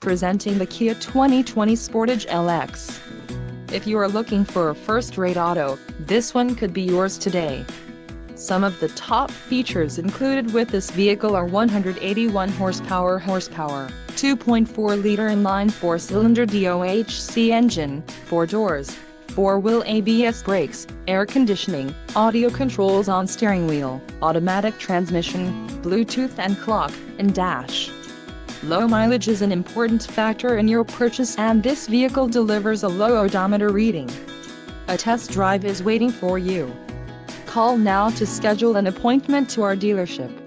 Presenting the Kia 2020 Sportage LX. If you are looking for a first-rate auto, this one could be yours today. Some of the top features included with this vehicle are 181 horsepower, 2.4-liter inline 4-cylinder DOHC engine, 4 doors, 4-wheel ABS brakes, air conditioning, audio controls on steering wheel, automatic transmission, Bluetooth and clock, and dash. Low mileage is an important factor in your purchase, and this vehicle delivers a low odometer reading. A test drive is waiting for you. Call now to schedule an appointment to our dealership.